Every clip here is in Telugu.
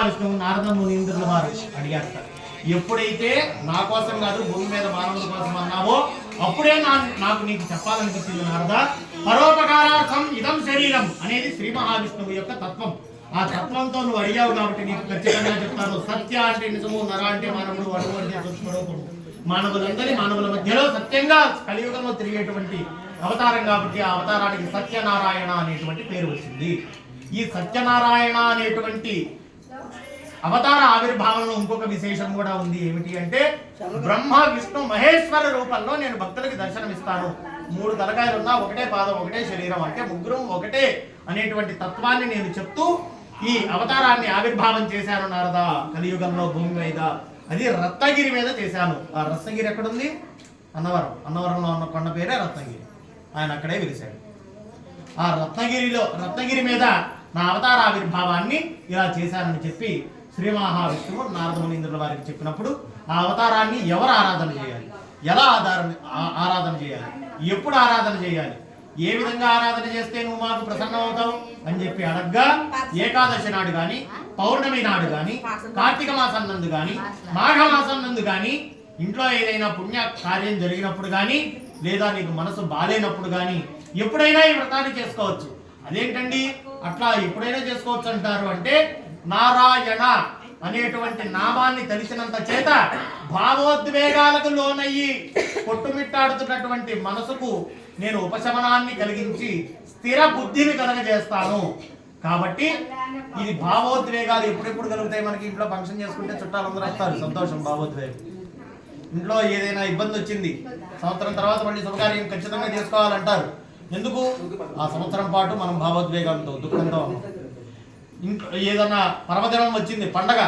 విష్ణువు నారద మునీంద్రుల వారు అడిగారట. ఎప్పుడైతే నా కోసం కాదు భూమి మీద మానవుల కోసం అన్నావో అప్పుడే నాకు నీకు చెప్పాలనిపించింది నారద. పరోపకారార్థం ఇదం శరీరం అనేది శ్రీ మహావిష్ణువు యొక్క తత్వం. ఆ తత్వంతో నువ్వు అడిగావు కాబట్టి నీకు ఖచ్చితంగా చెప్తాను. సత్య అంటే నిజము, నర అంటే మానవుడు, అడుగు అంటే చూసుకోవడం. మానవులందరి మానవుల మధ్యలో సత్యంగా కలియుగంలో తిరిగేటువంటి అవతారం కాబట్టి ఆ అవతారానికి సత్యనారాయణ అనేటువంటి పేరు వచ్చింది. ఈ సత్యనారాయణ అనేటువంటి అవతార ఆవిర్భావంలో ఇంకొక విశేషం కూడా ఉంది. ఏమిటి అంటే బ్రహ్మ విష్ణు మహేశ్వర రూపంలో నేను భక్తులకి దర్శనమిస్తాను. 3 తలకాయలు ఉన్నా ఒకటే పాదం ఒకటే శరీరం అంటే ముగ్గురు ఒకటే అనేటువంటి తత్వాన్ని నేను చెప్తూ ఈ అవతారాన్ని ఆవిర్భావం చేశాను నారద కలియుగంలో భూమి మీద. అది రత్నగిరి మీద చేశాను. ఆ రత్నగిరి ఎక్కడుంది? అన్నవరంలో ఉన్న కొండ పేరే రత్నగిరి. ఆయన అక్కడే వెలిశాడు. ఆ రత్నగిరి మీద నా అవతార ఆవిర్భావాన్ని ఇలా చేశానని చెప్పి శ్రీ మహావిష్ణువు నారద మునీంద్రుల వారికి చెప్పినప్పుడు ఆ అవతారాన్ని ఎవరు ఆరాధన చేయాలి, ఎలా ఆరాధన చేయాలి, ఎప్పుడు ఆరాధన చేయాలి, ఏ విధంగా ఆరాధన చేస్తే నువ్వు మాకు ప్రసన్నం అవుతావు అని చెప్పి అడగ్గా ఏకాదశి నాడు కానీ, పౌర్ణమి నాడు కానీ, కార్తీక మాసం నందు కానీ, మాఘ మాసం నందు కానీ, ఇంట్లో ఏదైనా పుణ్య కార్యం జరిగినప్పుడు కానీ, లేదా నీకు మనసు బాలేనప్పుడు కానీ ఎప్పుడైనా ఈ వ్రతాన్ని చేసుకోవచ్చు. అదేంటండి అట్లా ఎప్పుడైనా చేసుకోవచ్చు అంటారు అంటే నారాయణ అనేటువంటి నామాన్ని తెలిసినంత చేత భావోద్వేగాలకు లోనయ్యి కొట్టుమిట్టాడుతున్నటువంటి మనసుకు నేను ఉపశమనాన్ని కలిగించి స్థిర బుద్ధిని కలగజేస్తాను. కాబట్టి ఇది భావోద్వేగాలు ఎప్పుడెప్పుడు కలుగుతాయి? మనకి ఇంట్లో ఫంక్షన్ చేసుకుంటే చుట్టాలందరూ వస్తారు, సంతోషం, భావోద్వేగం. ఇంట్లో ఏదైనా ఇబ్బంది వచ్చింది, సంవత్సరం తర్వాత మళ్ళీ శుభకార్యం ఖచ్చితంగా చేసుకోవాలంటారు. ఎందుకు? ఆ సంవత్సరం పాటు మనం భావోద్వేగంతో దుఃఖంతో ఉన్నాం. ఇంట్లో ఏదన్నా పర్వదినం వచ్చింది, పండగ,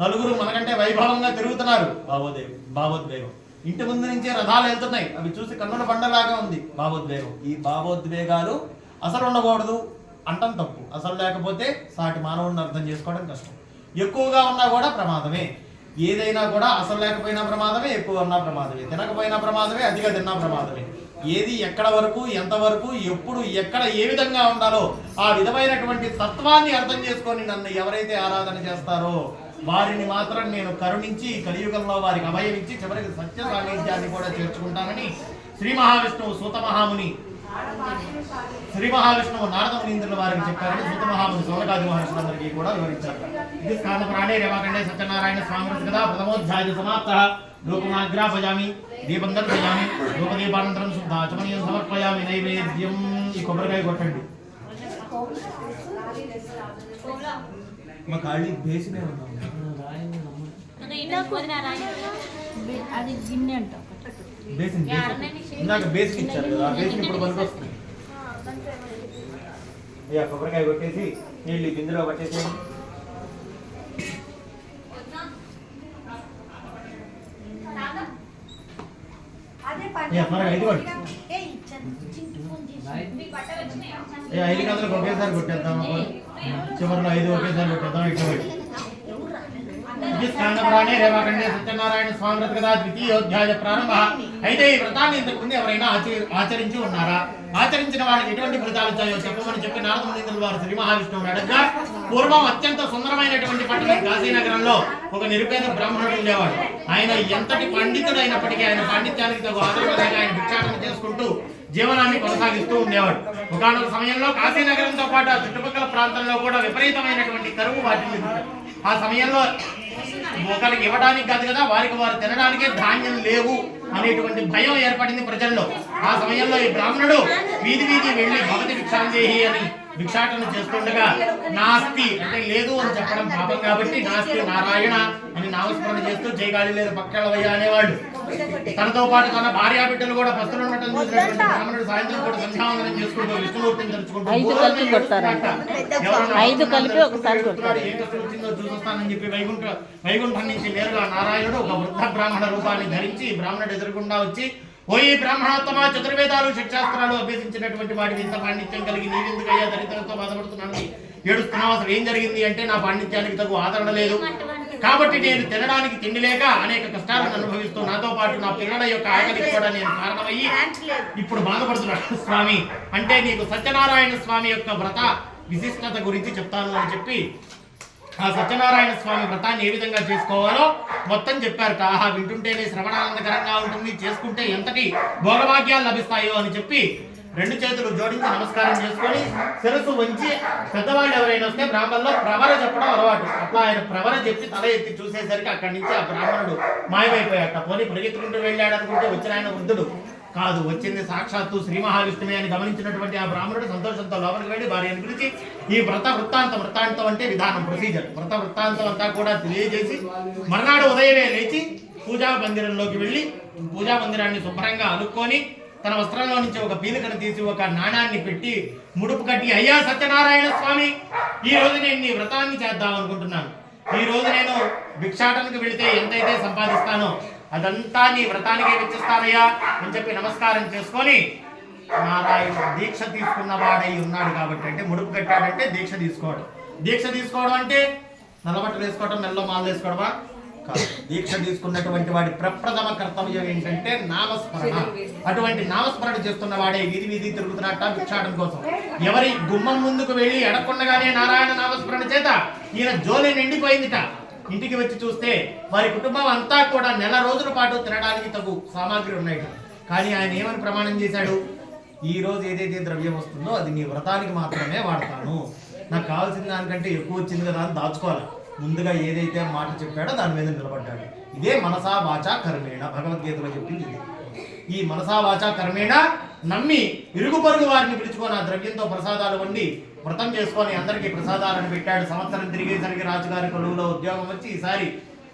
నలుగురు మనకంటే వైభవంగా తిరుగుతున్నారు, భావోద్వేగం. ఇంటి ముందు నుంచే రథాలు వెళ్తున్నాయి, అవి చూసి కన్నుల పండలాగా ఉంది, భావోద్వేగం. ఈ భావోద్వేగాలు అసలు ఉండకూడదు అంటం తప్పు. అసలు లేకపోతే సాటి మానవుడిని అర్థం చేసుకోవడం కష్టం. ఎక్కువగా ఉన్నా కూడా ప్రమాదమే. ఏదైనా కూడా అసలు లేకపోయినా ప్రమాదమే, ఎక్కువ ఉన్నా ప్రమాదమే, తినకపోయినా ప్రమాదమే, అతిగా తిన్నా ప్రమాదమే. ఏది ఎక్కడ వరకు, ఎంతవరకు, ఎప్పుడు, ఎక్కడ, ఏ విధంగా ఉండాలో ఆ విధమైనటువంటి తత్వాన్ని అర్థం చేసుకొని నన్ను ఎవరైతే ఆరాధన చేస్తారో వారిని మాత్రం నేను కరుణించి కలియుగంలో వారికి అభయం ఇచ్చి చివరికి సత్య సాన్నిధ్యాన్ని కూడా చేర్చుకుంటానని శ్రీ మహావిష్ణువు సూత మహాముని నారద మునీంద్రుల వారికి చెప్పారని సూత మహాముని సౌనకాది మహర్షులందరికీ కూడా వివరించారు. ఇది స్కాంద ప్రాణే రేవాకండే సత్యనారాయణ స్వామి కదా ప్రథమోధ్యాయ సమాప్త. లోకమాగ్రాపయామి, దీపం దర్శయామి, లోకదీపానంతరం శుద్ధ ఆచమనీయం సమర్పయామి. నైవేద్యం ఈ కొబ్బరికాయ కొట్టండి. మా కాళ్ళి బేసినే ఉన్నాం. బేసిన్ ఇందాక బేసిన్ ఇచ్చారు కదా, ఆ బేసిన్ ఇప్పుడు పనికి వస్తుంది. అయ్యా కొబ్బరికాయ కొట్టేసి నీళ్ళు బిందులో పట్టేసి ఐదు గంటలకు ఒకేసారి కొట్టేద్దాం. చివరిలో 5 ఒకేసారి కొట్టేద్దాం. రేవాకండే సత్యనారాయణ స్వామి వ్రత కదా ద్వితీయోధ్యాయ ప్రారంభ. అయితే ఈ వ్రతాన్ని ఇంతకు ముందు ఎవరైనా ఆచరించి ఉన్నారా? ఆచరించిన వాళ్ళకి ఎటువంటి ఫలితాలు వచ్చాయో చెప్పమని చెప్పి నారద మునీంద్రుల వారు శ్రీ మహావిష్ణువుని అడగ్గా పూర్వం అత్యంత సుందరమైనటువంటి పట్టణం కాశీనగరంలో ఒక నిరుపేద బ్రాహ్మణుడు ఉండేవాడు. ఆయన ఎంతటి పండితుడు అయినప్పటికీ ఆయన పాండిత్యానికి తగు ఆదరణగా ఆయన భిక్షాటన చేసుకుంటూ జీవనాన్ని కొనసాగిస్తూ ఉండేవాడు. ఒకనొక సమయంలో కాశీనగరంతో పాటు ఆ చుట్టుపక్కల ప్రాంతంలో కూడా విపరీతమైనటువంటి కరువు వాటిల్లి. ఆ సమయంలో ఒకరికి ఇవ్వడానికి కాదు కదా, వారికి వారు తినడానికే ధాన్యం లేవు అనేటువంటి భయం ఏర్పడింది ప్రజల్లో. ఆ సమయంలో ఈ బ్రాహ్మణుడు వీధి వెళ్ళి భగవతి భిక్షాందేహి అని భిక్షాటన చేస్తుండగా నాస్తి అంటే లేదు అని చెప్పడం పాపం కాబట్టి నాస్తి నారాయణ అని నామస్మరణ చేస్తూ జయగాళి లేదు పక్కలవయ్య అనేవాళ్ళు. తనతో పాటు తన భార్యా బిడ్డలు కూడా పస్తులు ఉండటం చూసినటువంటి బ్రాహ్మణుడు సాయంత్రం కూడా సంధ్యావందనం చేసుకుంటూ విష్ణుమూర్తిని తలుచుకుంటూ ఏం కష్టం వచ్చిందో చూస్తానని చెప్పి వైకుంఠం నుంచి నేరుగా నారాయణుడు ఒక వృద్ధ బ్రాహ్మణ రూపాన్ని ధరించి బ్రాహ్మణుడు ఎదురుకుండా వచ్చి, ఓ ఈ బ్రాహ్మణోత్తమ, చతుర్వేదాలు శిక్షాస్త్రాలు అభ్యసించినటువంటి వాడికి ఇంత పాండిత్యం కలిగి నీవెందుకయ్యా దరిద్రంతో బాధపడుతున్నాను, ఏడుస్తున్నావు, అసలు ఏం జరిగింది అంటే నా పాండిత్యానికి తగు ఆదరణ లేదు కాబట్టి నేను తినడానికి తిండి లేక అనేక కష్టాలను అనుభవిస్తూ నాతో పాటు నా పిల్లల యొక్క ఆకలికి కూడా నేను కారణమయ్యి ఇప్పుడు బాధపడుతున్నాను స్వామి. అంటే నీకు సత్యనారాయణ స్వామి యొక్క వ్రత విశిష్టత గురించి చెప్తాను అని చెప్పి ఆ సత్యనారాయణ స్వామి వ్రతాన్ని ఏ విధంగా చేసుకోవాలో మొత్తం చెప్పారట. ఆహా, వింటుంటేనే శ్రవణానందకరంగా ఉంటుంది, చేసుకుంటే ఎంతటి భోగభాగ్యాలు లభిస్తాయో అని చెప్పి 2 చేతులు జోడించి నమస్కారం చేసుకొని శిరస్సు వంచి పెద్దవాళ్ళు ఎవరైనా వస్తే బ్రాహ్మణుల్లో ప్రవర చెప్పడం అలవాటు. అట్లా ఆయన ప్రవర చెప్పి తల ఎత్తి చూసేసరికి అక్కడి నుంచి ఆ బ్రాహ్మణుడు మాయమైపోయాట. పోనీ పరిగెత్తుకుంటూ వెళ్ళాడు అనుకుంటే వచ్చిన ఆయన వృద్ధుడు కాదు, వచ్చింది సాక్షాత్తు శ్రీ మహావిష్ణువే అని గమనించినటువంటి ఆ బ్రాహ్మణుడు సంతోషంతో లోపలికి వెళ్ళి భార్యను పిలిచి ఈ వృత్తాంతం అంటే విధానం, ప్రొసీజర్, వృత్తాంతం అంతా కూడా తెలియజేసి మర్నాడు ఉదయమే లేచి పూజా మందిరంలోకి వెళ్ళి పూజా మందిరాన్ని శుభ్రంగా అలుక్కొని తన వస్త్రంలో నుంచి ఒక పీలికను తీసి ఒక నాణాన్ని పెట్టి ముడుపు కట్టి, అయ్యా సత్యనారాయణ స్వామి, ఈ రోజు నేను నీ వ్రతాన్ని చేద్దాం అనుకుంటున్నాను. ఈ రోజు నేను భిక్షాటనకు వెళితే ఎంతైతే సంపాదిస్తానో అదంతా నీ వ్రతానికే వెచ్చిస్తానయ్యా అని చెప్పి నమస్కారం చేసుకొని నారాయణ దీక్ష తీసుకున్న వాడై ఉన్నాడు కాబట్టి, అంటే ముడుపు కట్టాడంటే దీక్ష తీసుకోవడం అంటే నల్లబట్టలు వేసుకోవడం, మెల్లో మాలు వేసుకోవడమా కాదు. దీక్ష తీసుకున్నటువంటి వాడి ప్రప్రథమ కర్తవ్యం ఏంటంటే నామస్మరణ. అటువంటి నామస్మరణ చేస్తున్న వాడే వీధి తిరుగుతున్నట్ట భిక్షాటం కోసం. ఎవరి గుమ్మం ముందుకు వెళ్ళి ఎడకుండగానే నారాయణ నామస్మరణ చేత ఈయన జోలి నిండిపోయిందిట. ఇంటికి వచ్చి చూస్తే వారి కుటుంబం అంతా కూడా నెల రోజుల పాటు తినడానికి తగు సామాగ్రి ఉన్నాయి. కానీ ఆయన ఏమని ప్రమాణం చేశాడు? ఈ రోజు ఏదైతే ద్రవ్యం వస్తుందో అది నీ వ్రతానికి మాత్రమే వాడతాను, నాకు కావాల్సిన దానికంటే ఎక్కువ వచ్చింది కదా అని దాచుకోవాలి. ముందుగా ఏదైతే మాట చెప్పాడో దాని మీద నిలబడ్డాడు. ఇదే మనసా వాచా కర్మేణ, భగవద్గీతలో చెప్పింది. ఈ మనసా వాచా కర్మేణ నమ్మి ఇరుగు పొరుగు వారిని పిలుచుకొని ఆ ద్రవ్యంతో ప్రసాదాలు వండి వ్రతం చేసుకొని అందరికీ ప్రసాదాలను పెట్టాడు. సంవత్సరం తిరిగేసరికి రాజుగారి కొలువులో ఉద్యోగం వచ్చి ఈసారి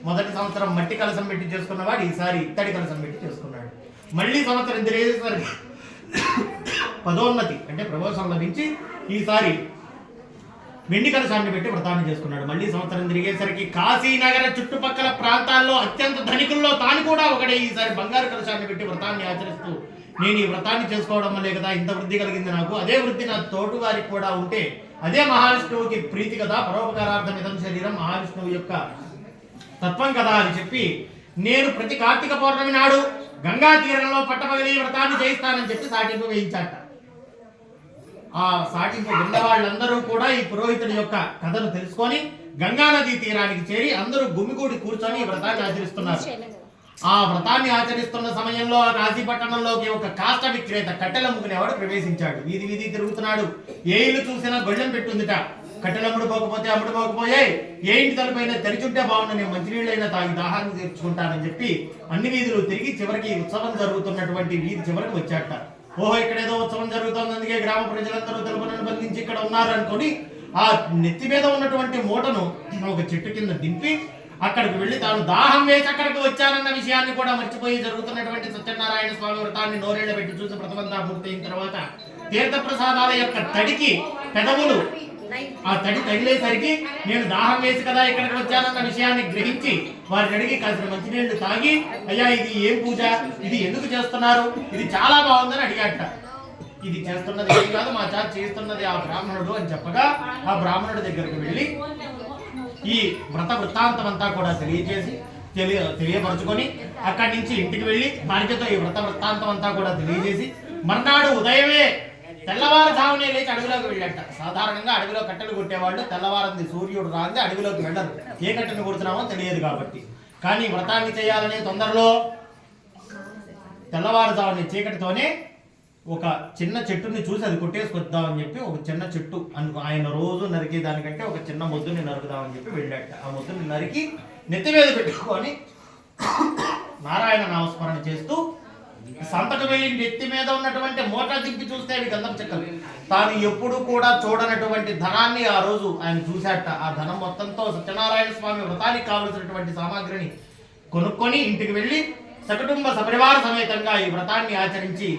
మొదటి సంవత్సరం మట్టి కలసం పెట్టి చేసుకున్నవాడు ఈసారి ఇత్తడి కలసం పెట్టి చేసుకున్నాడు. మళ్ళీ సంవత్సరం తిరిగేసరికి పదోన్నతి అంటే ప్రమోషన్ లభించి ఈసారి వెండి కలశాన్ని పెట్టి వ్రతాన్ని చేసుకున్నాడు. మళ్ళీ సంవత్సరం తిరిగేసరికి కాశీనగర చుట్టుపక్కల ప్రాంతాల్లో అత్యంత ధనికుల్లో తాను కూడా ఒకటే ఈసారి బంగారు కలశాన్ని పెట్టి వ్రతాన్ని ఆచరిస్తూ నేను ఈ వ్రతాన్ని చేసుకోవడం వల్లే కదా ఇంత వృద్ధి కలిగింది నాకు, అదే వృద్ధి నా తోటి వారికి కూడా ఉంటే అదే మహావిష్ణువుకి ప్రీతి కదా, పరోపకారార్థం ఇదం శరీరం మహావిష్ణువు యొక్క తత్వం కదా అని చెప్పి నేను ప్రతి కార్తీక పౌర్ణమి నాడు గంగా తీరంలో పట్టపగలి వ్రతాన్ని చేయిస్తానని చెప్పి సాటింపు వేయించాట. ఆ సాటింపు విన్న వాళ్ళందరూ కూడా ఈ పురోహితుడి యొక్క కథను తెలుసుకొని గంగా నదీ తీరానికి చేరి అందరూ గుమిగూడి కూర్చొని ఈ వ్రతాన్ని ఆచరిస్తున్నారు. ఆ వ్రతాన్ని ఆచరిస్తున్న సమయంలో కాశీ పట్టణంలోకి ఒక కాష్ట విక్రేత కట్టెలమ్ముకునేవాడు ప్రవేశించాడు. వీధి తిరుగుతున్నాడు. ఏ ఇల్లు చూసినా గొళ్ళెం పెట్టుందిట. కట్టెలమ్ముడుపోకపోతే అమ్ముడుపోకపోయే ఏ ఇంటి తలపైన తెరిచుంటే బాగుండు, నేను మంచినీళ్ళైనా తాగి దాహాన్ని తీర్చుకుంటానని చెప్పి అన్ని వీధులు తిరిగి చివరికి ఉత్సవం జరుగుతున్నటువంటి వీధి చివరికి వచ్చాట. ఓహో, ఇక్కడ ఏదో ఉత్సవం జరుగుతుంది, అందుకే గ్రామ ప్రజలందరూ తెలుపులను బంధించి ఇక్కడ ఉన్నారు అనుకొని ఆ నెత్తి మీద ఉన్నటువంటి మూటను ఒక చెట్టు కింద దింపి అక్కడికి వెళ్ళి తాను దాహం వేసి అక్కడికి వచ్చానన్న విషయాన్ని కూడా మర్చిపోయి జరుగుతున్నటువంటి సత్యనారాయణ స్వామి వ్రతాన్ని నోరేళ్ల పెట్టి చూసి వ్రతమంతా పూర్తయిన తర్వాత తీర్థ ప్రసాదాల యొక్క తడికి పెదవులు ఆ తడి తగిలేసరికి నేను దాహం వేసి కదా ఇక్కడికి వచ్చానన్న విషయాన్ని గ్రహించి వారిని అడిగి కాసిన మంచినీళ్లు తాగి, అయ్యా ఇది ఏం పూజ, ఇది ఎందుకు చేస్తున్నారు, ఇది చాలా బాగుందని అడిగాట. ఇది చేస్తున్నది ఏం కాదు, మా చాట్ చేస్తున్నది ఆ బ్రాహ్మణుడు అని చెప్పగా ఆ బ్రాహ్మణుడి దగ్గరకు వెళ్ళి ఈ వృత్తాంతం అంతా కూడా తెలియపరచుకొని అక్కడి నుంచి ఇంటికి వెళ్ళి భార్యతో ఈ వృత్తాంతం అంతా కూడా తెలియజేసి మర్నాడు ఉదయమే తెల్లవారుజామునే లేచి అడవిలోకి వెళ్ళట. సాధారణంగా అడవిలో కట్టెలు కొట్టేవాళ్ళు తెల్లవారంది సూర్యుడు రాంది అడవిలోకి వెళ్ళరు, ఏ కట్టెను కొడుతున్నామో తెలియదు కాబట్టి. కానీ వ్రతాన్ని చేయాలనే తొందరలో తెల్లవారుజామునే చీకటితోనే ఒక చిన్న చెట్టుని చూసి అది కొట్టేసుకొద్దామని చెప్పి ఒక చిన్న చెట్టు ఆయన రోజు నరికే దానికంటే ఒక చిన్న మొద్దుని నరుకుదామని చెప్పి వెళ్ళాట. ఆ మొద్దుని నరికి నెత్తి మీద పెట్టుకొని నారాయణ నామస్మరణ చేస్తూ సంతకు వెళ్ళి నెత్తి మీద ఉన్నటువంటి మూట దింపి చూస్తే అవి గంధం చెక్కలు. తాను ఎప్పుడు కూడా చూడనటువంటి ధనాన్ని ఆ రోజు ఆయన చూశాట. ఆ ధనం మొత్తంతో సత్యనారాయణ స్వామి వ్రతానికి కావలసినటువంటి సామాగ్రిని కొనుక్కొని ఇంటికి వెళ్ళి సకుటుంబ సపరివార సమేతంగా ఈ వ్రతాన్ని ఆచరించి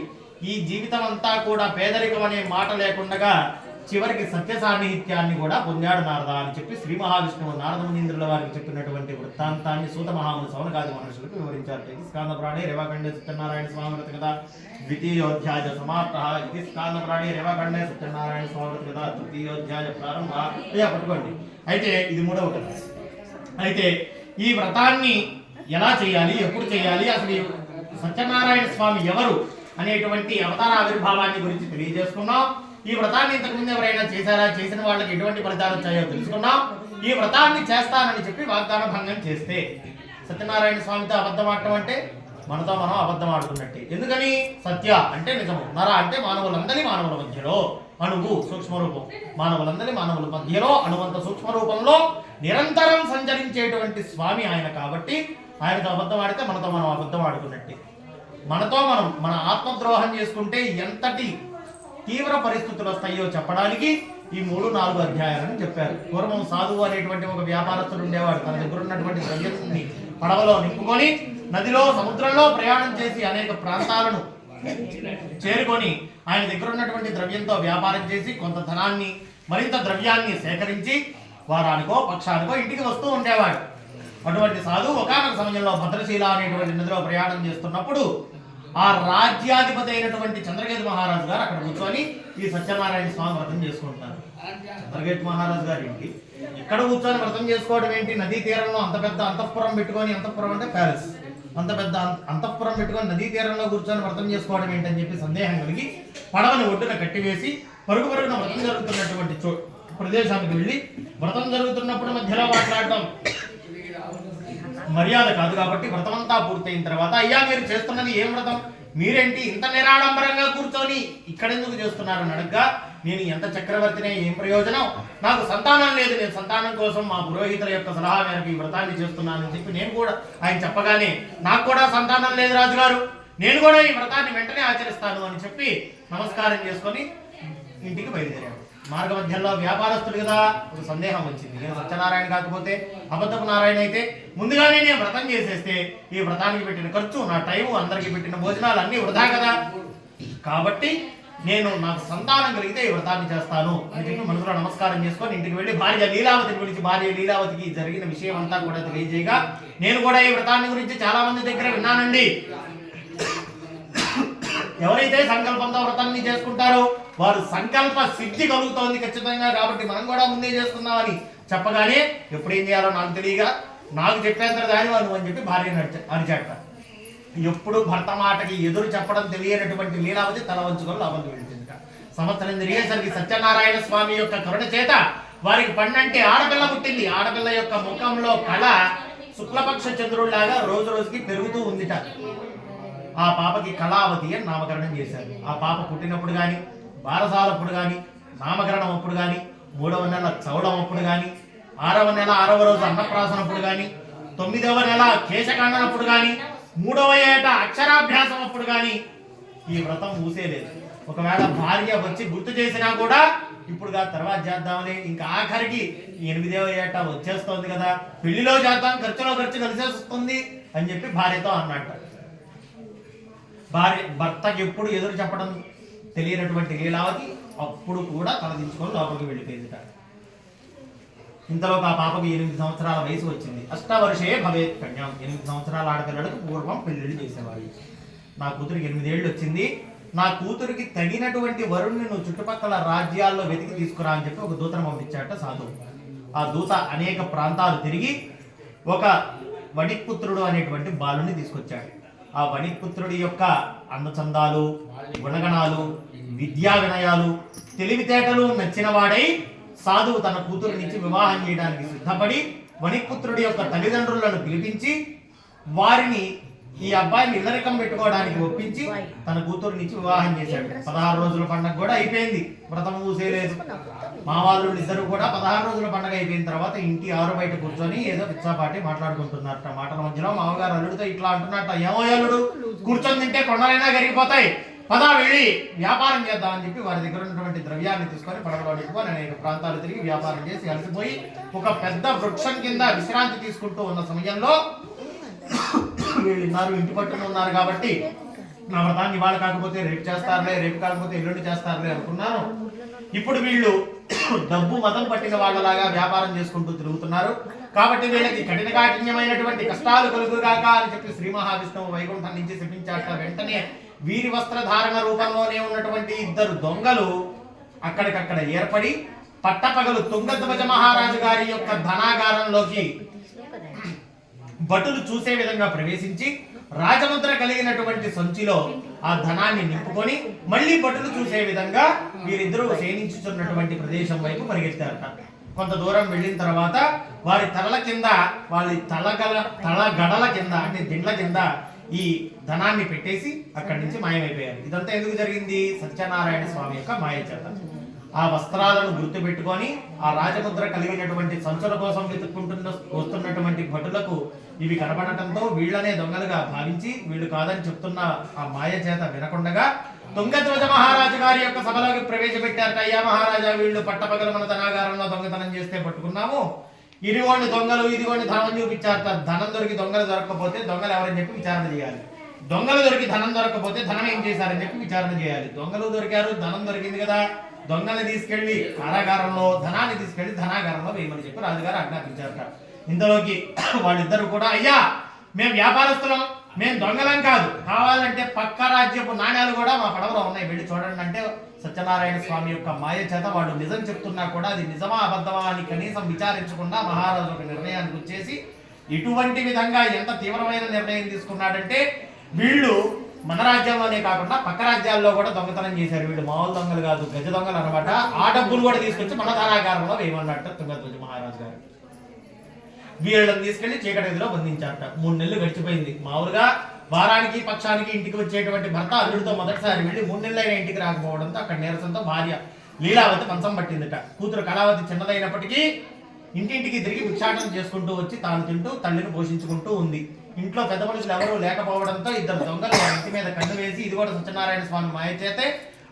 ఈ జీవితం అంతా కూడా పేదరికం అనే మాట లేకుండా చివరికి సత్య సాన్నిహిత్యాన్ని కూడా పొందాడు నారద అని చెప్పి శ్రీ మహావిష్ణువు నారద మునీంద్రుల వారికి చెప్పినటువంటి వృత్తాంతాన్ని సూత మహాముని సౌనకాది మహర్షులకు వివరించారు. స్కాంద ప్రాణి రేవాఖండే సత్యనారాయణ స్వామి వ్రత కథ ద్వితీయోధ్యాయ సమాప్త. ఇది స్కాంద ప్రాణి రేవాఖండే సత్యనారాయణ స్వామి వ్రత కథ తృతీయోధ్యాయ ప్రారంభ. పట్టుకోండి. అయితే ఇది మూడవ కథ. అయితే ఈ వ్రతాన్ని ఎలా చేయాలి, ఎప్పుడు చేయాలి, అసలు సత్యనారాయణ స్వామి ఎవరు అనేటువంటి అవతార ఆవిర్భావాన్ని గురించి తెలియజేసుకున్నాం. ఈ వ్రతాన్ని ఇంతకుముందు ఎవరైనా చేశారా, చేసిన వాళ్ళకి ఎటువంటి ఫలితాలు వచ్చాయో తెలుసుకున్నాం. ఈ వ్రతాన్ని చేస్తానని చెప్పి వాగ్దాన భంగం చేస్తే, సత్యనారాయణ స్వామితో అబద్ధం ఆడటం అంటే మనతో మనం అబద్ధం ఆడుతున్నట్టే. ఎందుకని? సత్య అంటే నిజము, నర అంటే మానవులందరి మానవుల మధ్యలో, అణువు సూక్ష్మరూపం, మానవులందరి మానవుల మధ్యలో అణువంత సూక్ష్మరూపంలో నిరంతరం సంచరించేటువంటి స్వామి ఆయన. కాబట్టి ఆయనతో అబద్ధం ఆడితే మనతో మనం అబద్ధం ఆడుకున్నట్టే. మనతో మనం మన ఆత్మద్రోహం చేసుకుంటే ఎంతటి తీవ్ర పరిస్థితులు వస్తాయో చెప్పడానికి ఈ 3-4 అధ్యాయాలను చెప్పారు. పూర్వం సాధువు అనేటువంటి ఒక వ్యాపారస్తుడు ఉండేవాడు. తన దగ్గర ఉన్నటువంటి ద్రవ్యాన్ని పడవలో నింపుకొని నదిలో సముద్రంలో ప్రయాణం చేసి అనేక ప్రాంతాలను చేరుకొని ఆయన దగ్గర ఉన్నటువంటి ద్రవ్యంతో వ్యాపారం చేసి కొంత ధనాన్ని మరింత ద్రవ్యాన్ని సేకరించి వారానికో పక్షానికో ఇంటికి వస్తూ ఉండేవాడు. అటువంటి సాధువు ఒకానొక సమయంలో భద్రశీల అనేటువంటి నదిలో ప్రయాణం చేస్తున్నప్పుడు ఆ రాజ్యాధిపతి అయినటువంటి చంద్రకేతు మహారాజు గారు అక్కడ కూర్చొని ఈ సత్యనారాయణ స్వామి వ్రతం చేసుకుంటున్నారు. చంద్రకేతు మహారాజు గారు ఏంటి ఇక్కడ కూర్చొని వ్రతం చేసుకోవడం ఏంటి? నదీ తీరంలో అంత పెద్ద అంతఃపురం పెట్టుకొని, అంతఃపురం అంటే ప్యాలెస్, అంత పెద్ద అంతఃపురం పెట్టుకొని నదీ తీరంలో కూర్చొని వ్రతం చేసుకోవడం ఏంటని చెప్పి సందేహం కలిగి పడవని ఒడ్డున కట్టివేసి పరుగు పరుగున వ్రతం జరుగుతున్నటువంటి ప్రదేశానికి వెళ్ళి వ్రతం జరుగుతున్నప్పుడు మధ్యలో మాట్లాడటం మర్యాద కాదు. కాబట్టి వ్రతమంతా పూర్తయిన తర్వాత, అయ్యా మీరు చేస్తున్నది ఏం వ్రతం, మీరేంటి ఇంత నిరాడంబరంగా కూర్చొని ఇక్కడెందుకు చేస్తున్నారని అడగ్గా, నేను ఎంత చక్రవర్తినే ఏం ప్రయోజనం, నాకు సంతానం లేదు, నేను సంతానం కోసం మా పురోహితుల యొక్క సలహా మేరకు ఈ వ్రతాన్ని చేస్తున్నానని చెప్పి నేను కూడా ఆయన చెప్పగానే, నాకు కూడా సంతానం లేదు రాజుగారు, నేను కూడా ఈ వ్రతాన్ని వెంటనే ఆచరిస్తాను అని చెప్పి నమస్కారం చేసుకొని ఇంటికి బయలుదేరాడు. మార్గ మధ్యంలో వ్యాపారస్తుడు కదా, ఒక సందేహం వచ్చింది. నేను సత్యనారాయణ కాకపోతే అబద్ధపు నారాయణ అయితే ముందుగానే నేను వ్రతం చేసేస్తే ఈ వ్రతానికి పెట్టిన ఖర్చు, నా టైం, అందరికి పెట్టిన భోజనాలు అన్నీ వృధా కదా. కాబట్టి నేను నాకు సంతానం కలిగితే ఈ వ్రతాన్ని చేస్తాను అని చెప్పి మనసులో నమస్కారం చేసుకొని ఇంటికి వెళ్ళి భార్య లీలావతిని పిలిచి, భార్య లీలావతికి జరిగిన విషయం అంతా కూడా తెలియజేయగా, నేను కూడా ఈ వ్రతాన్ని గురించి చాలా మంది దగ్గర విన్నానండి, ఎవరైతే సంకల్పంతో వ్రతాన్ని చేసుకుంటారో వారు సంకల్ప సిద్ధి కలుగుతోంది ఖచ్చితంగా, కాబట్టి మనం కూడా ముందే చేసుకుందామని చెప్పగానే, ఎప్పుడేం చేయాలో నాకు తెలియగా నాకు చెప్పేంత దాని వాళ్ళు అని చెప్పి భార్యను అరిచాట. ఎప్పుడు భర్త మాటకి ఎదురు చెప్పడం తెలియనటువంటి లీలావతి తల వంచుకొని లోపలికి వెళ్ళింది. సంవత్సరం తిరిగేసరికి సత్యనారాయణ స్వామి యొక్క కరుణ చేత వారికి పన్నంటే ఆడపిల్ల పుట్టింది. ఆడపిల్ల యొక్క ముఖంలో కళ శుక్లపక్ష చంద్రుడిలాగా రోజు రోజుకి పెరుగుతూ ఉందిట. ఆ పాపకి కళావతి అని నామకరణం చేశారు. ఆ పాప పుట్టినప్పుడు కానీ, బారసాలప్పుడు కానీ, నామకరణం అప్పుడు కానీ, 3వ నెల చౌడం అప్పుడు కానీ, 6వ నెల 6వ రోజు అన్నప్రాసనప్పుడు కానీ, 9వ నెల కేశఖండనప్పుడు కానీ, 3వ ఏట అక్షరాభ్యాసం అప్పుడు కానీ ఈ వ్రతం మూసేలేదు. ఒకవేళ భార్య వచ్చి గుర్తు చేసినా కూడా ఇప్పుడు తర్వాత చేద్దామని, ఇంకా ఆఖరికి 8వ ఏట వచ్చేస్తోంది కదా, పెళ్లిలో చేద్దాం, ఖర్చులో ఖర్చు కలిసేస్తుంది అని చెప్పి భార్యతో అన్నట్ట. భర్తకి ఎప్పుడు ఎదురు చెప్పడం తెలియనటువంటి లీలావతి అప్పుడు కూడా తలదించుకొని లోపలికి వెళ్ళిపోయిందిట. ఇంతలో ఆ పాపకు 8 సంవత్సరాల వయసు వచ్చింది. అష్టవర్షే భవేత్ కన్యాం, 8 సంవత్సరాల ఆడపిల్లలకు పూర్వం పెళ్లిళ్ళు చేసేవాళ్ళు. నా కూతురికి 8 ఏళ్ళు వచ్చింది, నా కూతురికి తగినటువంటి వరుణ్ణి నువ్వు చుట్టుపక్కల రాజ్యాల్లో వెతికి తీసుకురా అని చెప్పి ఒక దూతను పంపించాట సాధువు. ఆ దూత అనేక ప్రాంతాలు తిరిగి ఒక వణిక్పుత్రుడు అనేటువంటి బాలుని తీసుకొచ్చాడు. ఆ వణిక్పుత్రుడి యొక్క అందచందాలు, గుణగణాలు, విద్యా వినయాలు, తెలివితేటలు నచ్చిన వాడై సాధువు తన కూతురునిచ్చి వివాహం చేయడానికి సిద్ధపడి వణిక్పుత్రుడి యొక్క తల్లిదండ్రులను పిలిపించి వారిని ఈ అబ్బాయిని ఇల్లరికం పెట్టుకోవడానికి ఒప్పించి తన కూతురునిచ్చి వివాహం చేశాడు. 16 రోజుల పండగ కూడా అయిపోయింది, వ్రతం మూసేలేదు. మా వాళ్ళు ఇద్దరు కూడా 16 రోజుల పండగ అయిపోయిన తర్వాత ఇంటి ఆరు బయట కూర్చొని ఏదో పిచ్చాపాటి మాట్లాడుకుంటున్నారట. మాటల మధ్యలో మామగారు అల్లుడితో ఇట్లా అంటున్నట్ట, ఏమో అల్లుడు కూర్చొని తింటే కొండలైనా కరిగిపోతాయి, పదా వెళ్ళి వ్యాపారం చేద్దామని చెప్పి వారి దగ్గర ఉన్నటువంటి ద్రవ్యాన్ని తీసుకొని పడవలో నింపుకొని అనేక ప్రాంతాలు తిరిగి వ్యాపారం చేసి అలసిపోయి ఒక పెద్ద వృక్షం కింద విశ్రాంతి తీసుకుంటూ ఉన్న సమయంలో వీళ్ళున్నారు, ఇంటి పట్టున ఉన్నారు కాబట్టి నా వ్రతాన్ని ఇవాళ కాకపోతే రేపు చేస్తారులే, రేపు కాకపోతే ఎల్లుండి చేస్తారులే అనుకున్నాను. ఇప్పుడు వీళ్ళు డబ్బు మతం పట్టిన వాళ్ళలాగా వ్యాపారం చేసుకుంటూ తిరుగుతున్నారు కాబట్టి వీళ్ళకి కఠిన కాఠిన్యమైనటువంటి కష్టాలు కలుగుగాక అని చెప్పి శ్రీ మహావిష్ణువు వైకుంఠం నుంచి శపించాక వెంటనే వీరి వస్త్రధారణ రూపంలోనే ఉన్నటువంటి 2 దొంగలు అక్కడికక్కడ ఏర్పడి పట్టపగలు తుంగధ్వజ మహారాజు గారి యొక్క ధనాగారంలోకి భటులు చూసే విధంగా ప్రవేశించి రాజముద్ర కలిగినటువంటి సంచిలో ఆ ధనాన్ని నింపుకొని మళ్ళీ భటులు చూసే విధంగా వీరిద్దరూ శయనించుతున్నటువంటి ప్రదేశం వైపు పరిగెత్తారట. కొంత దూరం వెళ్ళిన తర్వాత వారి తలల కింద వాళ్ళ తలగడల కింద అంటే దిండ్ల కింద ఈ ధనాన్ని పెట్టేసి అక్కడి నుంచి మాయమైపోయారు. ఇదంతా ఎందుకు జరిగింది? సత్యనారాయణ స్వామి యొక్క మాయ చేత. ఆ వస్త్రాలను గుర్తు పెట్టుకొని ఆ రాజముద్ర కలిగినటువంటి సంచుల కోసం వస్తున్నటువంటి భటులకు ఇవి కనబడటంతో వీళ్ళనే దొంగలుగా భావించి వీళ్ళు కాదని చెప్తున్న ఆ మాయ చేత వినకుండగా తుంగధ్వజ మహారాజు గారి యొక్క సభలోకి ప్రవేశపెట్టారట. అయ్యా మహారాజా, వీళ్ళు పట్టపగల మన ధనాగారంలో దొంగతనం చేస్తే పట్టుకున్నాము, ఇదిగోండి దొంగలు, ఇదిగోండి ధనం చూపించారట. ధనం దొరికి దొంగలు దొరకకపోతే దొంగలు ఎవరని చెప్పి విచారణ చేయాలి. దొంగలు దొరికి ధనం దొరకకపోతే ధనం ఏం చేశారని చెప్పి విచారణ చేయాలి. దొంగలు దొరికారు, ధనం దొరికింది కదా, దొంగల్ని తీసుకెళ్లి కారాగారంలో, ధనాన్ని తీసుకెళ్లి ధనాగారంలో వేయమని చెప్పి రాజుగారు ఆజ్ఞాపించారట. ఇంతలోకి వాళ్ళిద్దరు కూడా, అయ్యా మేము వ్యాపారస్తులం, మేము దొంగలం కాదు, కావాలంటే పక్క రాజ్యపు నాణ్యాలు కూడా మా పడవలో ఉన్నాయి, వెళ్ళి చూడండి అంటే సత్యనారాయణ స్వామి యొక్క మాయ చేత వాళ్ళు నిజం చెప్తున్నా కూడా అది నిజమా అబద్ధమా అని కనీసం విచారించకుండా మహారాజు ఒక నిర్ణయానికి వచ్చేసి ఇటువంటి విధంగా ఎంత తీవ్రమైన నిర్ణయం తీసుకున్నాడంటే వీళ్ళు మన రాజ్యంలోనే కాకుండా పక్క రాజ్యాల్లో కూడా దొంగతనం చేశారు. వీళ్ళు మామూలు దొంగలు కాదు, గజ దొంగలు అనమాట. ఆ డబ్బులు కూడా తీసుకొచ్చి మన ధనాగారంలో వేయమన్నట్టు తుంగధ్వజ మహారాజు గారు. వీళ్ళని తీసుకెళ్లి చీకటి గదిలో బంధించారట. 3 నెలలు గడిచిపోయింది. మామూలుగా వారానికి పక్షానికి ఇంటికి వచ్చేటువంటి భర్త అల్లుడితో మొదటిసారి వెళ్ళి 3 నెలలైన ఇంటికి రాకపోవడంతో అక్కడ నీరసంతో భార్య లీలావతి పంచం పట్టిందట. కూతురు కళావతి చిన్నదైనప్పటికీ ఇంటింటికి తిరిగి భిక్షాటన చేసుకుంటూ వచ్చి తాను తింటూ తల్లిని పోషించుకుంటూ ఉంది. ఇంట్లో పెద్ద మనుషులు ఎవరూ లేకపోవడంతో 2 దొంగలు ఇంటి మీద కన్ను వేసి ఇది కూడా సత్యనారాయణ స్వామి మాయ చేతే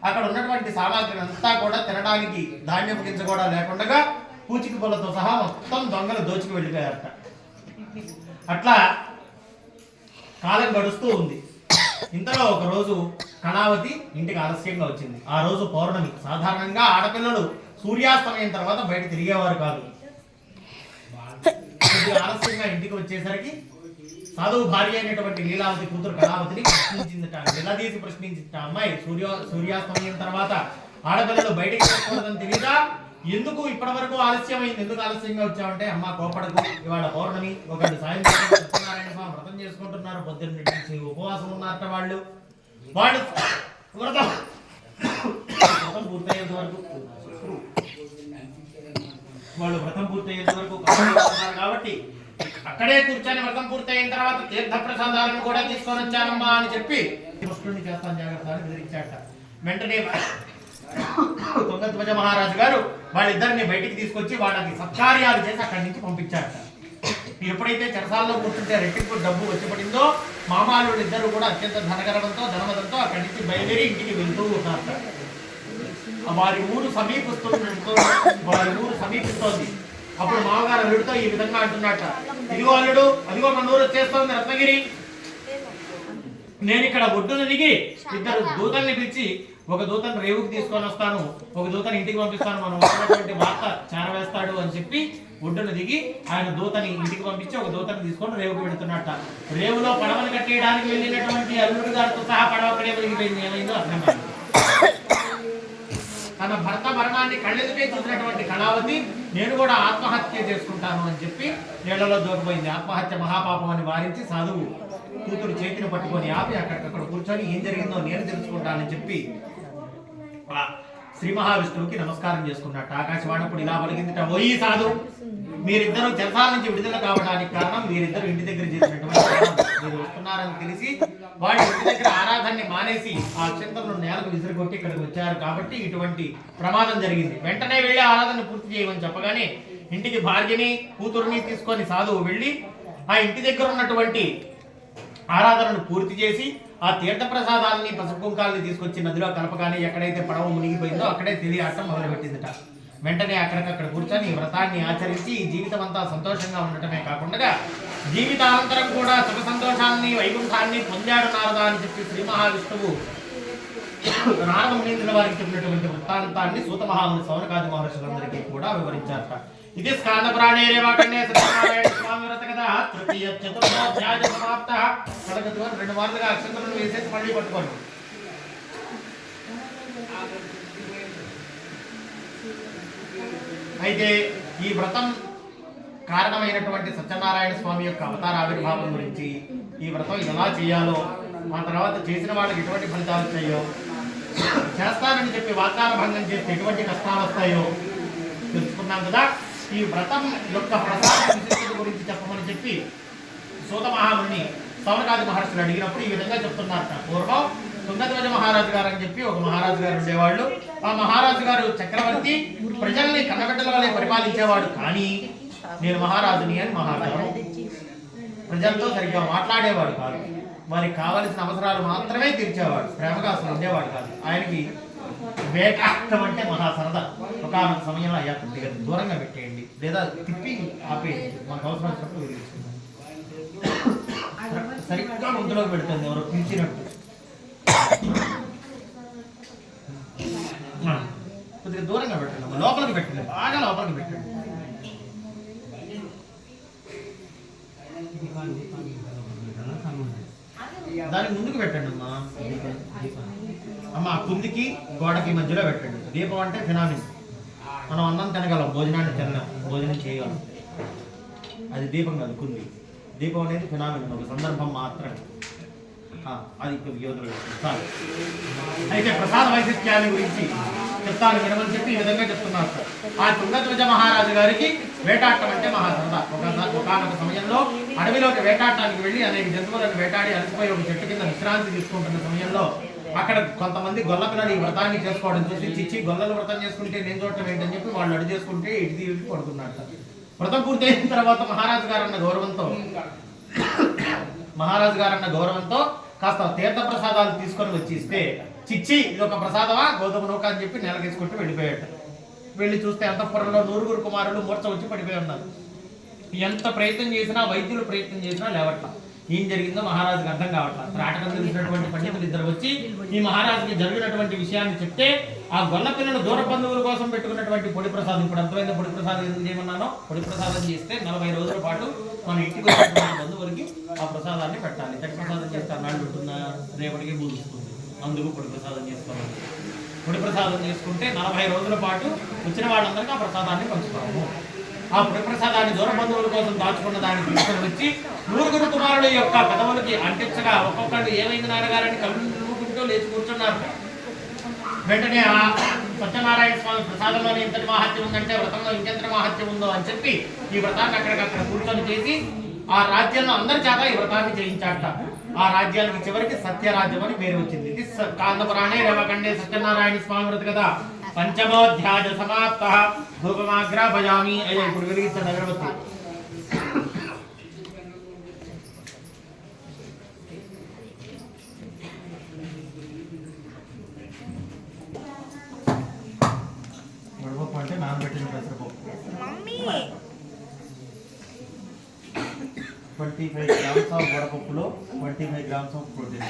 అక్కడ ఉన్నటువంటి సామాగ్రిని అంతా కూడా తినడానికి ధాన్యం గింజ కూడా లేకుండా పూచిక పొలతో సహా మొత్తం దొంగలు దోచుకు వెళ్ళిపోయారట. అట్లా కాలం గడుస్తూ ఉంది. ఇంతలో ఒక రోజు కళావతి ఇంటికి ఆలస్యంగా వచ్చింది. ఆ రోజు పౌర్ణమి. సాధారణంగా ఆడపిల్లలు సూర్యాస్తమయం తర్వాత బయట తిరిగేవారు కాదు. ఆలస్యంగా ఇంటికి వచ్చేసరికి సాధువు భార్య అయినటువంటి లీలావతి కూతురు కళావతిని ప్రశ్నించిందట. నిలదీసి ప్రశ్నించిందట, అమ్మాయి సూర్యాస్తమయం తర్వాత ఆడపిల్లలు బయటికి వెళ్ళకూడదని తెలియదా? ఎందుకు ఇప్పటి వరకు ఆలస్యమైంది, ఎందుకు ఆలస్యంగా వచ్చామంటే, అమ్మ కోపడకు, ఇవాళ పౌర్ణమి, ఒకటి సాయంత్రం సత్యనారాయణ స్వామి వ్రతం చేసుకుంటున్నారు, పొద్దున్న నుంచి ఉపవాసం ఉన్నారట. వాళ్ళు వ్రతం పూర్తయ్యేంత వరకు కాబట్టి అక్కడే కూర్చొని వ్రతం పూర్తయిన తర్వాత తీర్థ ప్రసాదాలను కూడా తీసుకొని వచ్చానమ్మా అని చెప్పి కృష్ణుడిని చేస్తాను జాగ్రత్త అని బెదిరించాట. వెంటనే తుంగధ్వజ మహారాజు గారు వాళ్ళిద్దరిని బయటికి తీసుకొచ్చి వాళ్ళకి సత్కార్యాలు చేసి అక్కడి నుంచి పంపించారట. ఎప్పుడైతే చెరసాల్లో కూర్చుంటే రెట్టింపు డబ్బు వచ్చి పడిందో మామాలు ఇద్దరు కూడా అత్యంత ధనగర్వంతో ధనమదంతో అక్కడి నుంచి బయలుదేరి ఇంటికి వెళ్తూ ఉన్నారట. వారి ఊరు సమీపిస్తోంది. అప్పుడు మామగారు అల్లుడితో ఈ విధంగా అంటున్నట్ట, ఇదిగో అల్లుడు, అదిగో మన ఊరు వచ్చేస్తోంది రత్నగిరి, నేను ఇక్కడ ఒడ్డున దిగి 2 దూతల్ని పిలిచి ఒక దూతను రేవుకి తీసుకొని వస్తాను, ఒక దూతని ఇంటికి పంపిస్తాను, మనం వచ్చినటువంటి వార్త చేరవేస్తాడు అని చెప్పి ఒడ్డున దిగి ఆయన దూతని ఇంటికి పంపించి ఒక దూతని తీసుకొని రేవుకి వెళుతున్నట్ట. రేవులో పడవని కట్టేయడానికి వెళ్ళినటువంటి అల్లుడు గారితో సహా పడవ అక్కడే వెలిగిపోయింది. ఏమైందో అర్థం కాదు. తన భర్త మరణాన్ని కళ్ళెదుటే చూసినటువంటి కళావతి నేను కూడా ఆత్మహత్య చేసుకుంటాను అని చెప్పి నీళ్లలో దూకపోయింది. ఆత్మహత్య మహాపాపం అని వారించి సాధువు కూతురు చేతిని పట్టుకొని ఆపి అక్కడికక్కడ కూర్చొని ఏం జరిగిందో నేను తెలుసుకుంటానని చెప్పి శ్రీ మహావిష్ణువుకి నమస్కారం చేసుకున్నట్టు. ఆకాశవాణి అప్పుడు ఇలా పలికిందిట, ఓయి సాధు, మీరిద్దరూ చెరసాల నుంచి విడుదల కావడానికి కారణం మీరిద్దరు ఇంటి దగ్గర చేసినటువంటి మీరు వస్తున్నారని తెలిసి వాళ్ళ ఇంటి దగ్గర ఆరాధనని మానేసి ఆ అక్షంతలను నేలకు విసిరికొట్టి ఇక్కడికి వచ్చారు కాబట్టి ఇటువంటి ప్రమాదం జరిగింది. వెంటనే వెళ్ళి ఆరాధన పూర్తి చేయమని చెప్పగానే ఇంటికి భార్యని కూతురుని తీసుకొని సాధువు వెళ్ళి ఆ ఇంటి దగ్గర ఉన్నటువంటి ఆరాధనను పూర్తి చేసి ఆ తీర్థ ప్రసాదాలని పసుపు కుంకాలని తీసుకొచ్చి నదిలో కలపగానే ఎక్కడైతే పడవ మునిగిపోయిందో అక్కడే తెలియటం మొదలుపెట్టిందట. వెంటనే అక్కడికక్కడ కూర్చొని వ్రతాన్ని ఆచరించి ఈ జీవితం అంతా సంతోషంగా ఉండటమే కాకుండా జీవితానంతరం కూడా సుఖ సంతోషాన్ని వైకుంఠాన్ని పొందాడు నారద అని చెప్పి శ్రీ మహావిష్ణువు నారద మునీంద్రుల వారికి చెప్పినటువంటి వృత్తాంతాన్ని సూత మహాముని సౌనకాది మహర్షులందరికీ కూడా వివరించారట. ఇది స్కాంద ప్రాణేరేవాకన్నే సత్యనారాయణ స్వామి వ్రత కథ తృతీయ చతుర్థాధ్యాయ సమాప్త. కథకు 2 మార్లుగా అక్షంతలను వేసేసి మళ్ళీ పట్టుకోండి. అయితే ఈ వ్రతం కారణమైనటువంటి సత్యనారాయణ స్వామి యొక్క అవతార ఆవిర్భావం గురించి, ఈ వ్రతం ఎలా చేయాలో, ఆ తర్వాత చేసిన వాళ్ళకి ఎటువంటి ఫలితాలు వచ్చాయో, చేస్తానని చెప్పి వాగ్దాన భంగం చేస్తే ఎటువంటి కష్టాలు వస్తాయో తెలుసుకున్నాం కదా. ఈ వ్రతం యొక్క ప్రసాద విశిష్టత గురించి చెప్పమని చెప్పి సూత మహాముని సౌనకాది మహర్షులు అడిగినప్పుడు ఈ విధంగా చెప్తున్నారట. పూర్వం తుంగధ్వజ మహారాజు గారు అని చెప్పి ఒక మహారాజు గారు ఉండేవాళ్ళు. ఆ మహారాజు గారు చక్రవర్తి, ప్రజల్ని కన్నబిడ్డల వలె పరిపాలించేవాడు. కానీ నేను మహారాజుని అని మహారాజు ప్రజలతో సరిగ్గా మాట్లాడేవాడు కాదు. వారికి కావలసిన అవసరాలు మాత్రమే తీర్చేవాడు. ప్రేమగా అసలు ఉండేవాడు కాదు. ఆయనకి వేటాడటం అంటే మహా సరదా. ఒక సమయంలో అయ్యా కొద్దిగా దూరంగా పెట్టేయండి లేదా తిప్పి ఆపేయండి, మనకు అవసరం వచ్చినప్పుడు వెలిగిస్తుంది. సరిగ్గా ముందులోకి పెడుతుంది ఎవరో పిలిచినట్టు. కొద్దిగా దూరంగా పెట్టండి, లోపలికి పెట్టండి, బాగా లోపలికి పెట్టండి. దాని ముందుకు పెట్టండి అమ్మా. అమ్మ కుందికి గోడకి మధ్యలో పెట్టండి. దీపం అంటే ఫినామిన్. మనం అన్నం తినగలం, భోజనాన్ని తినలేం, భోజనం చేయగలం. అది దీపం కాదు, కుంది. దీపం అనేది ఫినామిన్, ఒక సందర్భం మాత్రమే. అది యోధులు. అయితే ప్రసాద వైశిష్ట్యాన్ని గురించి చెప్తాను వినమని చెప్పి ఈ విధంగా చెప్తున్నారు సార్. ఆ తుంగధ్వజ మహారాజు గారికి వేటాడటం అంటే మహాసరదా. ఒకనొక సమయంలో అడవిలోకి వేటాడటానికి వెళ్ళి అనేక జంతువులను వేటాడి అలసిపోయి ఒక చెట్టు కింద విశ్రాంతి తీసుకుంటున్న సమయంలో అక్కడ కొంతమంది గొల్ల పిల్లలు ఈ వ్రతాన్ని చేసుకోవడం చూసి చిచ్చి గొల్లలు వ్రతం చేసుకుంటే నేను చూడటం ఏంటని చెప్పి వాళ్ళు అడుగు చేసుకుంటే ఇటు పడుకున్నాడు సార్. వ్రతం పూర్తయిన తర్వాత మహారాజు గారన్న గౌరవంతో కాస్త తీర్థ ప్రసాదాలు తీసుకొని వచ్చి ఇస్తే చిచ్చి ఇది ఒక ప్రసాదమా గోధుమ నూక అని చెప్పి నెలకేసుకుంటూ వెళ్ళిపోయాడు. వెళ్ళి చూస్తే అంతఃపురంలో 9 కుమారులు మూర్ఛ వచ్చి పడిపోయి ఉన్నారు. ఎంత ప్రయత్నం చేసినా, వైద్యులు ప్రయత్నం చేసినా లేవట్ల. ఏం జరిగిందో మహారాజుకి అర్థం కావట్లేదు. త్రాటకం తెలిసినటువంటి పండితులు ఇద్దరు వచ్చి ఈ మహారాజుకి జరిగినటువంటి విషయాన్ని చెప్తే ఆ గొల్ల పిల్లలు దూర బంధువుల కోసం పెట్టుకున్నటువంటి పొడి ప్రసాదం, ఇప్పుడు అర్థమైంది పొడి ప్రసాదం ఎందుకు చేయమన్నానో. పొడి ప్రసాదం చేస్తే 40 రోజుల పాటు మన ఇంటికి వచ్చినటువంటి బంధువులకి ఆ ప్రసాదాన్ని పెట్టాలి. తడి ప్రసాదం చేస్తే అన్నాడు పెట్టున్న రేపటికి పూజిస్తుంది. అందుకు పొడి ప్రసాదం చేసుకోవాలి. పొడి ప్రసాదం చేసుకుంటే 40 రోజుల పాటు వచ్చిన వాళ్ళందరికీ ఆ ప్రసాదాన్ని పంచుతాము. ఆ పొడి ప్రసాదాన్ని దూర బంధువుల కోసం దాచుకున్న దాన్ని తీసుకొని వచ్చి 9 కుమారుల యొక్క పెదవులకి అంటించగా ఒక్కొక్కళ్ళు ఏమైంది నాన్నగారని కలుగుకుంటూ లేచి కూర్చున్నారు. వెంటనే ఆ సత్యనారాయణ స్వామి ప్రసాదంలోనే ఇంతటి మహత్యం ఉందంటే వ్రతంలో ఇంకెంత మహత్యం ఉందో అని చెప్పి ఈ వ్రతాన్ని అక్కడికక్కడ కూర్చొని చేసి ఆ రాజ్యంలో అందరి చేత ఈ వ్రతాన్ని చేయించాట. ఆ రాజ్యానికి చివరికి సత్యరాజ్యం అని పేరు వచ్చింది. ఇది కాందపురాణే రవకండే సత్యనారాయణ స్వామి వ్రత కదా. పంచమోధ్యాయ సమాప్త. ధూపమాగ్రాపయామి. అయ్యా ఇప్పుడు వెలిగించండి అగరబత్తి. వడపప్పు అంటే నానబెట్టిన పెసరపప్పు. 25 grams of వడపప్పులో 25 grams of protein.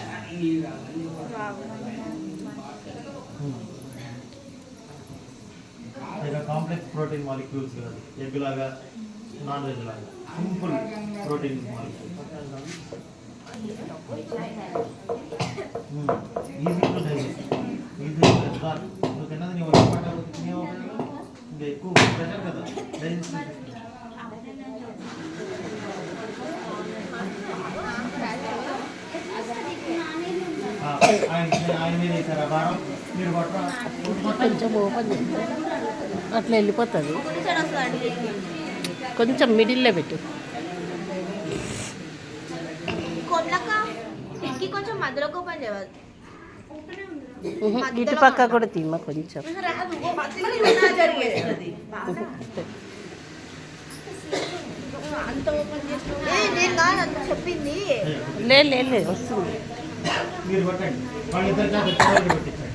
Complex protein molecules కాదు, ఎగ్ లాగా నాన్ వెజ్ లాగా simple protein molecules. Easy to digest, easy to absorb. నువ్వు తిన్నది నీ ఒక్క మాట తినేవో ఇంకా ఎక్కువ ప్రెషర్ కదా డైజెస్ట్. ఆయన మీద వేసారు భారం. మీరు కొంచెం ఓపెన్ అట్లా వెళ్ళిపోతుంది. కొంచెం మిడిల్లో పెట్టు. ఇటు పక్క కూడా తీమ కొంచెం. చెప్పింది లేదు వస్తుంది. మీరు పట్టండి, వాళ్ళిద్దరు పెట్టించండి.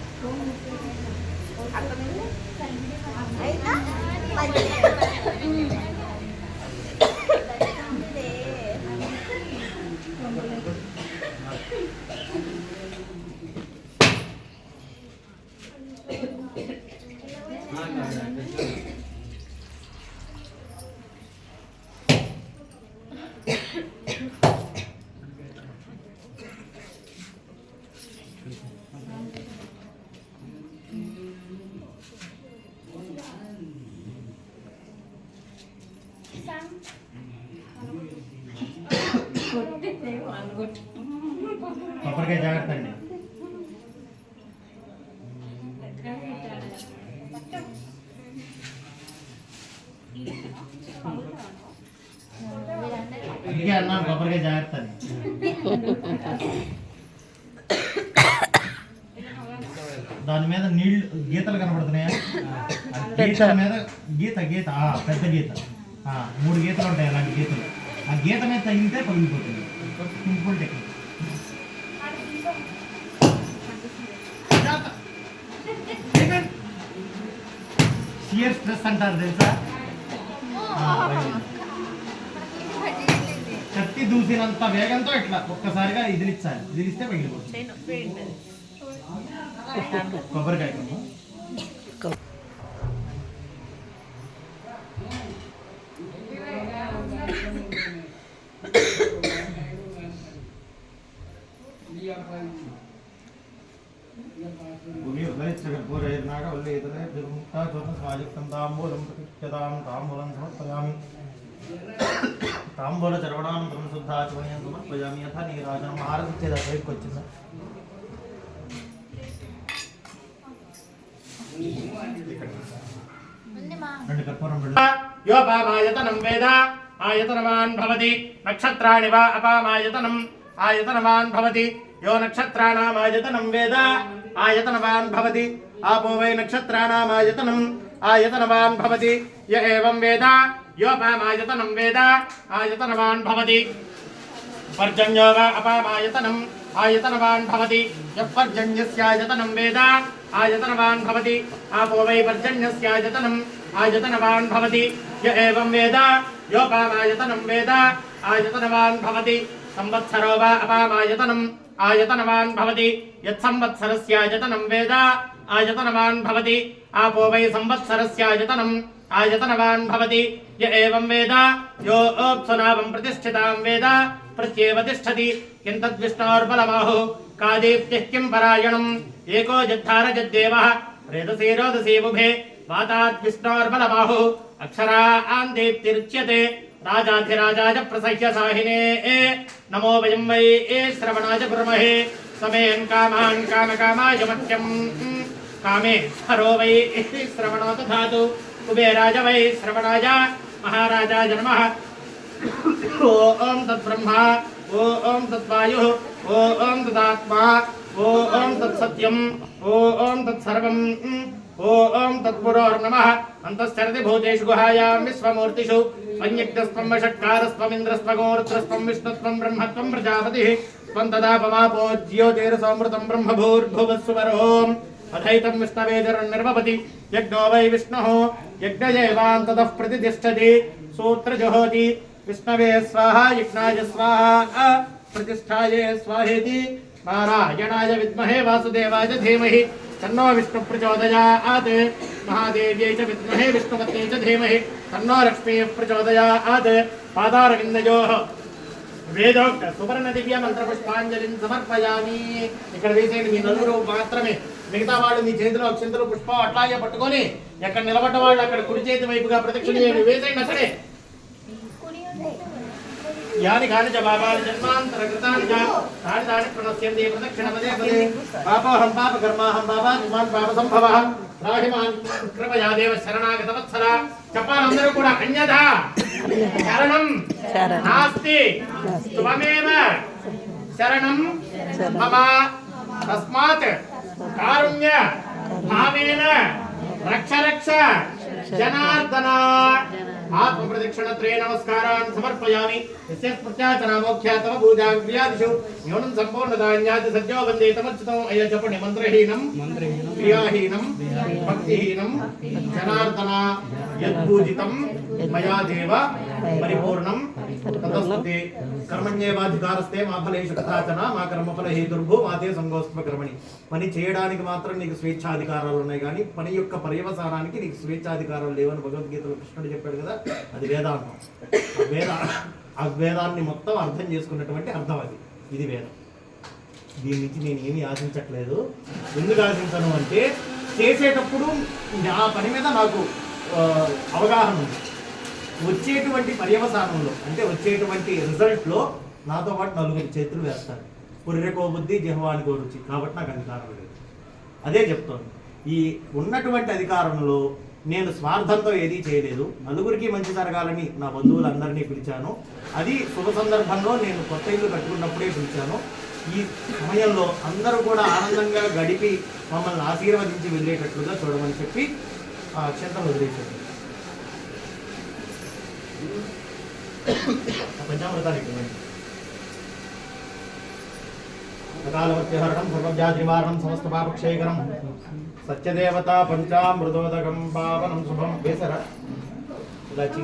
కొబ్బరికాయ జాగ్రత్త అండి. అందుకే అన్నాను కొబ్బరికాయ జాగ్రత్త అని. దాని మీద నీళ్లు గీతలు కనబడుతున్నాయా? గీతల మీద గీత గీత పెద్ద గీత 3 గీతలు ఉంటాయి అలాంటి గీతలు. ఆ గీత మీద తగిలితే పగిలిపోతుంది. Simple technique. షియర్ స్ట్రెస్ అంటారు తెలుసా? కత్తి దూసినంత వేగంతో ఇట్లా ఒక్కసారిగా ఇదిలిచ్చాలి. ఇదిలిస్తే పగిలిపోతుంది. కొబ్బరికాయ తాంబూల చరవణానంతరం శుద్ధాచమయం సమర్పయామి. యథా నీరాజనం ఆరతిచ్చేదా బయటకు వచ్చిందా? యోపామాయతనం వేద ఆయతనవాన్ భవతి. నక్షత్రాణి వా అపామాయతనం ఆయతనవాన్ భవతి. యో నక్షత్రాణామాయతనం వేద ఆయతనవాన్ భవతి. ఆపో వై నక్షత్రాణామాయతనం ఆయతనవాన్ భవతి. య ఏవం వేద యోపామాయతనం వేద ఆయతనవాన్ భవతి. పర్జన్యో వా అపామాయతనం ఆయతనవాన్ భవతి. యః పర్జన్యస్యాయతనం వేద ఆయతనవాన్ భవతి. ఆపో వై పర్జన్యస్యాయతనం ఆయతనవాన్ భవతి. య ఏవం వేద యోపామాయతనం వేద ఆయతనవాన్ భవతి. సంవత్సరో వా అపామాయతనం ఆయతనవాన్ భవతి. యత్సంవత్సరస్యాయతనం వేద ఆయతనవాన్ భవతి. ఆపో వై సంవత్సరస్యాయతనం ఆయతనవాన్ భవతి. య ఏవం వేద యో ఓప్సునావం ప్రతిష్ఠితాం వేద ప్రత్యేవ తిష్టతి. కిం తద్విష్ణోర్బలమాహు కాదీప్తిః కిం పరాయణం. ఏకో జద్ధారజద్దేవః ప్రేతసీ రోదసీ బుభే వాతాద్విష్ణోర్బలమాహు అక్షరా ఆందీప్తిరుచ్యతే. రాజాధిరాజాయ ప్రసహ్య సాహినే నమో వయం వై శ్రవణాయ కుర్మహే. సమేన్ కామాన్ కామకామాయ మత్యం కామే హరో వై శ్రవణో దధాతు. కుబేరాజ వై శ్రవణాయ మహారాజాయ నమః. ఓం తద్బ్రహ్మ ఓం తద్వాయు ఓం తదాత్మా ఓం తత్సత్యం ఓం తత్సర్వం ఓం తత్పురోర్నమః. అంతశ్చరతి భూతేషు గుహాయాం విశ్వమూర్తిషు సంయుక్తస్త్వం వషట్కారస్త్వమింద్రస్త్వగోరుద్రస్త్వం విష్ణుత్వం బ్రహ్మత్వం ప్రజాపతిః త్వం తదాపమాపో జ్యోతిరసోమృతం బ్రహ్మభూర్భువస్సువరోం అథైతం విష్ణవేజరన్నిర్వపతి. యజ్ఞో వై విష్ణుః యజ్ఞయేవాంతతః ప్రతిష్ఠతి. సూత్రజుహోతి విష్ణవే స్వాహా యజ్ఞాయ స్వాహా ప్రతిష్ఠాయే స్వాహేతి. నారాయణాయ విద్మహే వాసుదేవాయ ధీమహి తన్నో విష్ణు ప్రచోదయాత్. మహాదేవ్యై చ విద్మహే విష్ణుపత్న్యై చ ధీమహి తన్నో లక్ష్మీః ప్రచోదయాత్. పాదారవిందయోః వేదోక్త సువర్ణ దివ్య మంత్ర పుష్పాంజలిం సమర్పయామి. ఇక్కడ వేసేది మీ నలుగురు మాత్రమే. మిగతా వాళ్ళు మీ చేతిలో అక్షంతలు పుష్పం అట్లాగే పట్టుకొని ఎక్కడ నిలబడ్డ వాళ్ళు అక్కడ కుడి చేతి వైపుగా ప్రదక్షిణ వేసేయండి. అక్కడే యాని కాని చ పాపాని జన్మాంతర కృతాని చ తాని తాని ప్రణశ్యంతి ప్రదక్షిణ పదే పదే. పాపోహం పాప కర్మాహం పాపాత్మాన్ పాప సంభవః రాహిమాన్ కృపయా దేవ శరణాగత వత్సల. చెప్పాలందరూ కూడా అన్యథా శరణం నాస్తి త్వమేవ శరణం మమ. తస్మాత్ కారుణ్య భావేన రక్ష రక్ష జనార్దన. ఆత్మ ప్రదక్షిణ త్రే నమస్కారాన్ సమర్పయామి. యస్య ప్రత్యాచన మోఖ్యాతమ పూజా క్రియాదిషు న్యూనం సంపూర్ణదాన్యాది సజ్జో వందే తమచ్యుతం. అయ్య చెప్పండి. మంత్రహీనం క్రియాహీనం భక్తిహీనం జనార్దన యద్పూజితం మయా దేవ పరిపూర్ణం తతస్తుతే. కర్మణ్యేవాధికారస్తే మా ఫలేషు కథాచన మా కర్మఫల హేతుర్భూ మాతే సంగోస్త్వ కర్మణి. పని చేయడానికి మాత్రం నీకు స్వేచ్ఛాధికారాలు ఉన్నాయి, కానీ పని యొక్క పర్యవసానానికి నీకు స్వేచ్ఛాధికారాలు లేవని భగవద్గీతలో కృష్ణుడు చెప్పాడు కదా. అది వేదాంతం. ఆ వేదాన్ని మొత్తం అర్థం చేసుకున్నటువంటి అర్థం అది. ఇది వేదం. దీని నుంచి నేను ఏమీ ఆశించట్లేదు. ఎందుకు ఆశించను అంటే చేసేటప్పుడు ఆ పని మీద నాకు అవగాహన ఉంది. వచ్చేటువంటి పర్యవసానంలో అంటే వచ్చేటువంటి రిజల్ట్లో నాతో పాటు 4 చేతులు వేస్తారు. పుర్రెకో బుద్ధి జిహ్వానికో రుచి. కాబట్టి నాకు అధికారం లేదు. అదే చెప్తోంది. ఈ ఉన్నటువంటి అధికారంలో నేను స్వార్థంతో ఏదీ చేయలేదు. నలుగురికి మంచి జరగాలని నా బంధువులందరినీ పిలిచాను. అది శుభ సందర్భంలో నేను కొత్త ఇల్లు కట్టుకున్నప్పుడే పిలిచాను. ఈ సమయంలో అందరూ కూడా ఆనందంగా గడిపి మమ్మల్ని ఆశీర్వదించి వెళ్ళేటట్లుగా చూడమని చెప్పి ఆ అక్షంతం వదిలేశారు. పంచామృతాలు ఇటువంటి సకాలవత్యహరణం సర్వవ్యాధినివారణం సమస్త పాపక్షయకరం సత్యదేవత పంచామృతోదకం పావనం శుభం. వేసారా ఇలాచి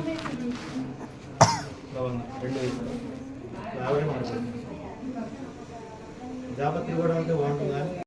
రెండు వేసారా? జాపత్రి కూడా ఉంటే బాగుంటుంది కానీ